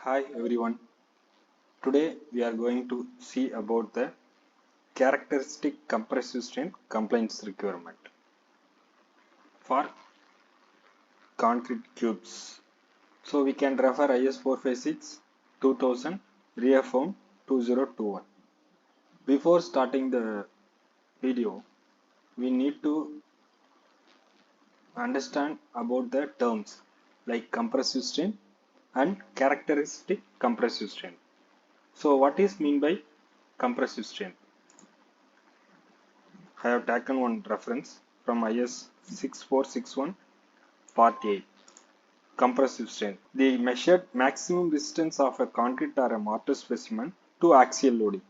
Hi everyone. Today we are going to see about the characteristic compressive strain compliance requirement for concrete cubes. So we can refer IS 456 2000 reaffirmed 2021. Before starting the video, we need to understand about the terms like compressive strain and characteristic compressive strain. So what is mean by compressive strain? I have taken one reference from IS 6461 part 8 compressive strain. The measured maximum resistance of a concrete or a mortar specimen to axial loading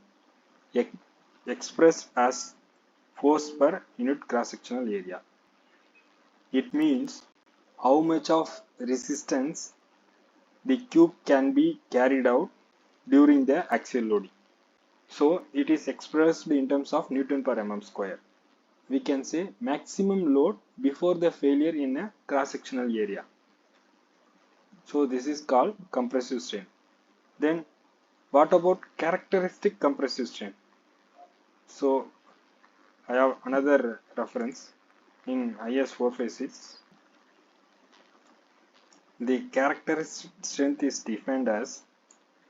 expressed as force per unit cross sectional area. It means how much of resistance the cube can be carried out during the axial loading. So it is expressed in terms of Newton per mm square. We can say maximum load before the failure in a cross-sectional area. So this is called compressive strain. Then what about characteristic compressive strain? So I have another reference in IS 456. The characteristic strength is defined as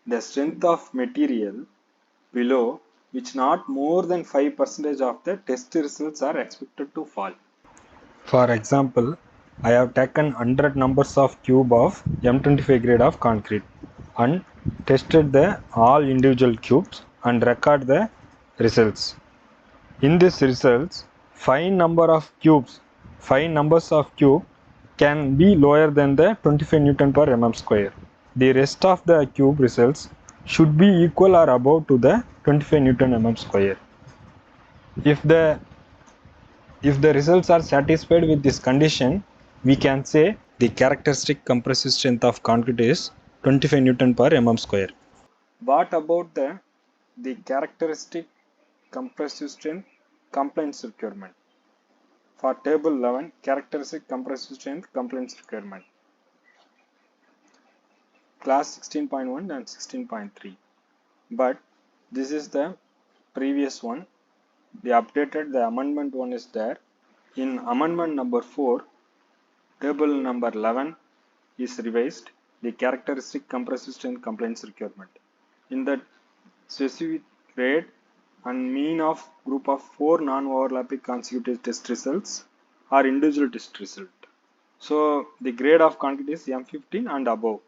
the strength of material below which not more than 5% of the test results are expected to fall. For example, I have taken 100 numbers of cube of M25 grade of concrete and tested the all individual cubes and record the results. In these results, 5 numbers of cube can be lower than the 25 Newton per mm square. The rest of the cube results should be equal or above to the 25 Newton mm square. If the results are satisfied with this condition, we can say the characteristic compressive strength of concrete is 25 Newton per mm square. What about the characteristic compressive strength compliance requirement? For table 11, characteristic compressive strength compliance requirement. Class 16.1 and 16.3. But this is the previous one. The amendment one is there. In amendment number 4, table number 11 is revised, the characteristic compressive strength compliance requirement. In that specific grade and mean of group of 4 non-overlapping consecutive test results or individual test result. So the grade of concrete is M15 and above.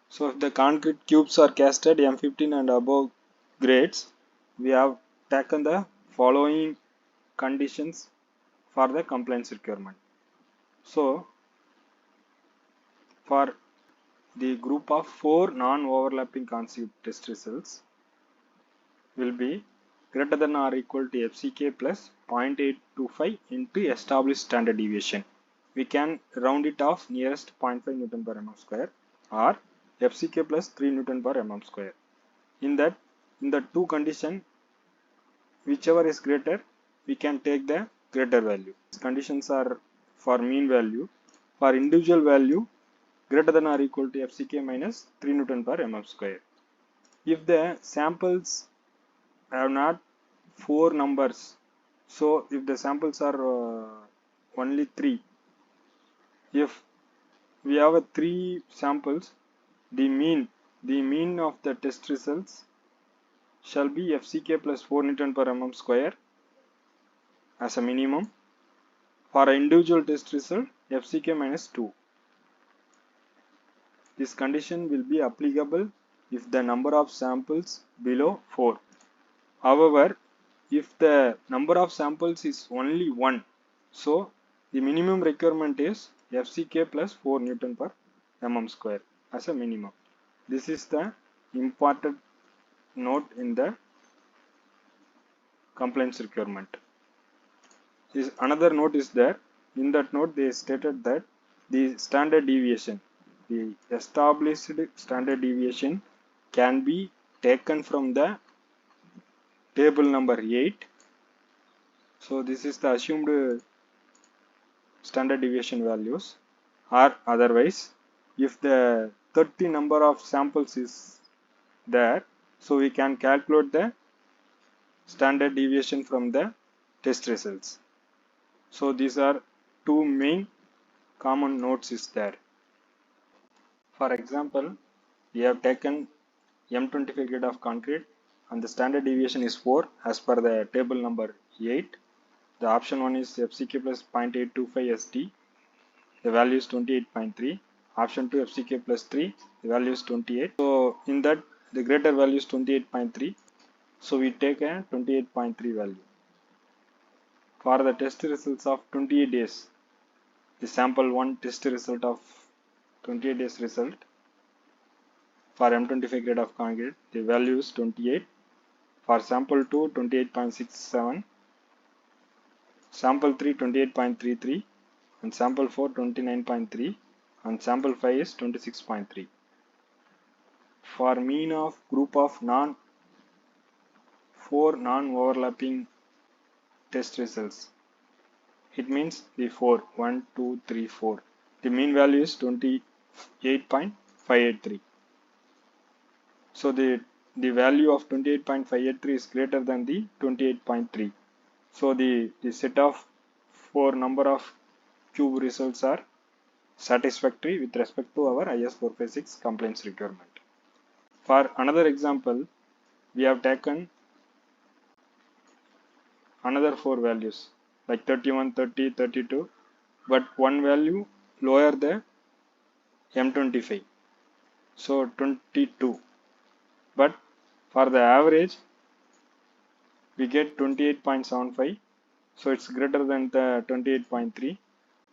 So if the concrete cubes are casted M15 and above grades, we have taken the following conditions for the compliance requirement. So for the group of 4 non-overlapping consecutive test results will be greater than or equal to FCK plus 0.825 into established standard deviation. We can round it off nearest 0.5 Newton per mm square or FCK plus 3 Newton per mm square. In the two condition, whichever is greater, we can take the greater value. These conditions are for mean value. For individual value, greater than or equal to FCK minus 3 Newton per mm square. If the samples have not 4 numbers, so if the samples are only 3, if we have 3 samples, the mean of the test results shall be FCK plus 4 Newton per mm square as a minimum. For an individual test result, FCK minus 2. This condition will be applicable if the number of samples below 4. However, if the number of samples is only 1, so the minimum requirement is FCK plus 4 Newton per mm square as a minimum. This is the important note in the compliance requirement. Another note is there. In that note, they stated that the standard deviation, the established standard deviation can be taken from the table number 8. So this is the assumed standard deviation values, or otherwise if the 30 number of samples is there, so we can calculate the standard deviation from the test results. So these are two main common nodes is there. For example, we have taken M25 grade of concrete and the standard deviation is 4 as per the table number 8. The option 1 is FCK plus 0.825 ST. The value is 28.3. Option 2 FCK plus 3. The value is 28. So in that the greater value is 28.3. So we take a 28.3 value. For the test results of 28 days, the sample 1 test result of 28 days result for M25 grade of concrete, the value is 28. For sample 2, 28.67, sample 3, 28.33, and sample 4, 29.3, and sample 5 is 26.3. For mean of group of 4 non-overlapping test results, it means the 4, 1, 2, 3, 4. The mean value is 28.583. So the value of 28.583 is greater than the 28.3. So the set of 4 number of cube results are satisfactory with respect to our IS 456 compliance requirement. For another example, we have taken another 4 values like 31, 30, 32, but one value lower the M25. So 22. But for the average, we get 28.75. So it's greater than the 28.3.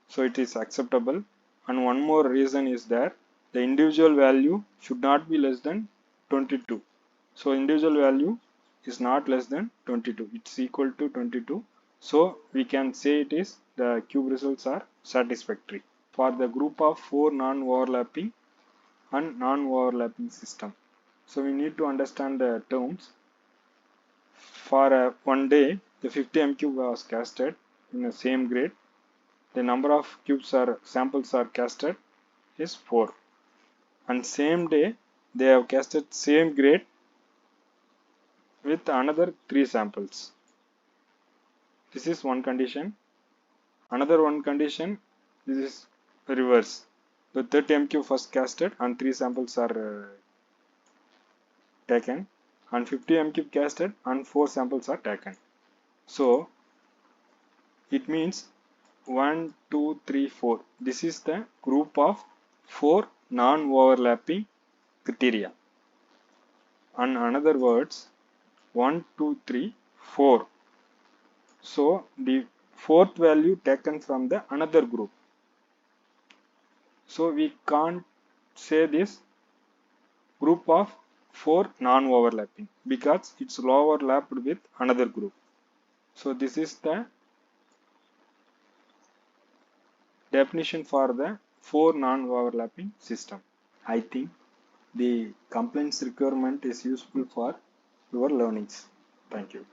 So it is acceptable. And one more reason is that the individual value should not be less than 22. So individual value is not less than 22. It's equal to 22. So we can say it is the cube results are satisfactory for the group of 4 non-overlapping and non-overlapping system. So we need to understand the terms. For one day, the 50 m cube was casted in the same grade. The number of samples are casted is 4. And same day, they have casted same grade with another 3 samples. This is one condition. Another one condition, this is reverse. The 30 m cube first casted and 3 samples are taken, and 50 m cube casted and 4 samples are taken. So it means 1, 2, 3, 4. This is the group of 4 non-overlapping criteria. In other words, 1, 2, 3, 4. So the fourth value taken from the another group. So we can't say this group of 4 non-overlapping because it's overlapped with another group. So this is the definition for the 4 non-overlapping system. I think the compliance requirement is useful for your learnings. Thank you.